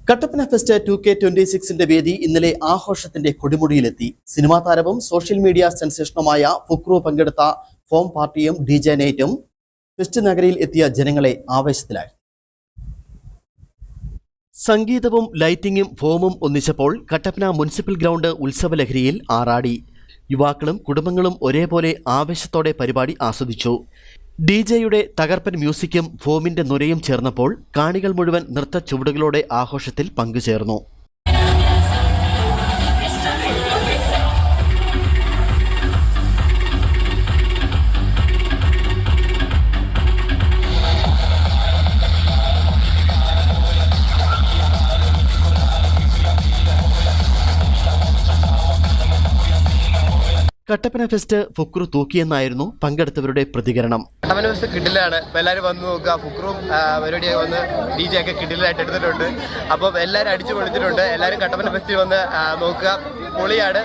Kattappana fest 2K26 വേദി ഇന്നലെ ആഘോഷത്തിന്റെ കൊടുമുടിയിലെത്തി. സിനിമാ താരവും സോഷ്യൽ മീഡിയ സെൻസേഷനുമായ ഫുക്രു പങ്കെടുത്ത ഫോം പാർട്ടിയും DJ നൈറ്റും ഫെസ്റ്റ് നഗരിയിൽ എത്തിയ ജനങ്ങളെ ആവേശത്തിലായി. സംഗീതവും ലൈറ്റിംഗും ഫോമും ഒന്നിച്ചപ്പോൾ കട്ടപ്പന മുനിസിപ്പൽ ഗ്രൗണ്ട് ഉത്സവലഹരിയിൽ ആറാടി. യുവാക്കളും കുടുംബങ്ങളും ഒരേപോലെ ആവേശത്തോടെ പരിപാടി ആസ്വദിച്ചു. DJയുടെ തകർപ്പൻ മ്യൂസിക്കും ഫോമിന്റെ നുരയും ചേർന്നപ്പോൾ കാണികൾ മുഴുവൻ നൃത്ത ചുവടുകളോടെ ആഘോഷത്തിൽ പങ്കുചേർന്നു. കട്ടപ്പന ഫെസ്റ്റ് ഫുക്രു തൂക്കിയെന്നായിരുന്നു പങ്കെടുത്തവരുടെ പ്രതികരണം. കട്ടപ്പന ഫെസ്റ്റ് കിഡിലാണ്. അപ്പോൾ എല്ലാവരും വന്ന് നോക്കുക. ഫുക്രും പരിപാടിയൊക്കെ വന്ന് DJ ഒക്കെ കിഡിലായിട്ട് എടുത്തിട്ടുണ്ട്. അപ്പം എല്ലാവരും അടിച്ചു പൊളിച്ചിട്ടുണ്ട്. എല്ലാവരും കട്ടപ്പന ഫെസ്റ്റിൽ വന്ന് നോക്കുക. പൊളിയാണ്.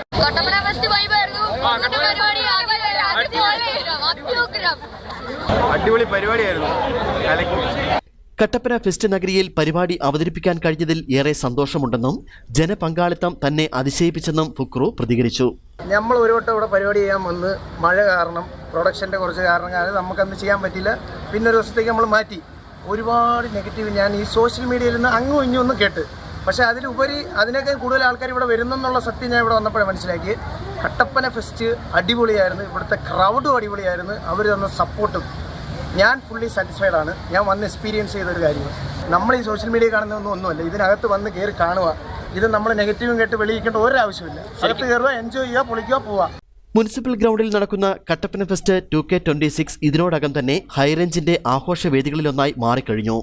അടിപൊളി പരിപാടിയായിരുന്നു. കട്ടപ്പന ഫെസ്റ്റ് നഗരിയിൽ പരിപാടി അവതരിപ്പിക്കാൻ കഴിഞ്ഞതിൽ ഏറെ സന്തോഷമുണ്ടെന്നും ജനപങ്കാളിത്തം തന്നെ അതിശയിപ്പിച്ചെന്നും ഫുക്രു പ്രതികരിച്ചു. നമ്മൾ ഒരു വട്ടം ഇവിടെ പരിപാടി ചെയ്യാൻ വന്ന് മഴ കാരണം പ്രൊഡക്ഷൻ്റെ കുറച്ച് കാരണം നമുക്കന്ന് ചെയ്യാൻ പറ്റില്ല. പിന്നെ ഒരു ദിവസത്തേക്ക് നമ്മൾ മാറ്റി. ഒരുപാട് നെഗറ്റീവ് ഞാൻ ഈ സോഷ്യൽ മീഡിയയിൽ നിന്ന് അങ്ങും ഇങ്ങും ഒന്നും കേട്ട്. പക്ഷേ അതിലുപരി അതിനേക്കാൾ കൂടുതൽ ആൾക്കാർ ഇവിടെ വരുന്നെന്നുള്ള സത്യം ഞാൻ ഇവിടെ വന്നപ്പോഴേ മനസ്സിലാക്കി. കട്ടപ്പന ഫെസ്റ്റ് അടിപൊളിയായിരുന്നു. ഇവിടുത്തെ ക്രൗഡും അടിപൊളിയായിരുന്നു. അവർ തന്ന സപ്പോർട്ടും ഞാൻ ഫുള്ളി സാറ്റിസ്ഫൈഡ് ആണ്. ഞാൻ വന്ന് എക്സ്പീരിയൻസ് ചെയ്തൊരു കാര്യമാണ്. നമ്മൾ ഈ സോഷ്യൽ മീഡിയ കാണുന്നതൊന്നുമല്ല. ഇതിനകത്ത് വന്ന് കയറി കാണുക. ഇത് നമ്മൾ നെഗറ്റീവും കേട്ട് വെളിയിക്കേണ്ട ഒരാവശ്യമില്ല. അകത്ത് കയറുക, എൻജോയ് ചെയ്യുക, പൊളിക്കുക, പോവുക. മുനിസിപ്പൽ ഗ്രൗണ്ടിൽ നടക്കുന്ന കട്ടപ്പന ഫെസ്റ്റ് 2K26 ഇതിനോടകം തന്നെ ഹൈറേഞ്ചിന്റെ ആഘോഷവേദികളിലൊന്നായി മാറിക്കഴിഞ്ഞു.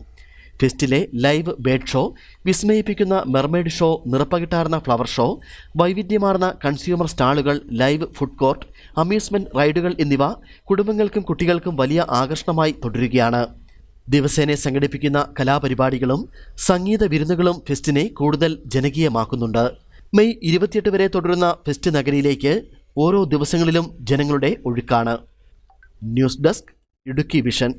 ഫെസ്റ്റിലെ ലൈവ് ബേഡ് ഷോ, വിസ്മയിപ്പിക്കുന്ന മെർമെയ്ഡ് ഷോ, നിറപ്പകിട്ടാർന്ന ഫ്ലവർ ഷോ, വൈവിധ്യമാർന്ന കൺസ്യൂമർ സ്റ്റാളുകൾ, ലൈവ് ഫുഡ് കോർട്ട്, അമ്യൂസ്മെന്റ് റൈഡുകൾ എന്നിവ കുടുംബങ്ങൾക്കും കുട്ടികൾക്കും വലിയ ആകർഷണമായി തുടരുകയാണ്. ദിവസേന സംഘടിപ്പിക്കുന്ന കലാപരിപാടികളും സംഗീത വിരുന്നുകളും ഫെസ്റ്റിനെ കൂടുതൽ ജനകീയമാക്കുന്നുണ്ട്. മെയ് 28 വരെ തുടരുന്ന ഫെസ്റ്റ് നഗരിയിലേക്ക് ഓരോ ദിവസങ്ങളിലും ജനങ്ങളുടെ ഒഴുക്കാണ്. News desk, Idukki vision.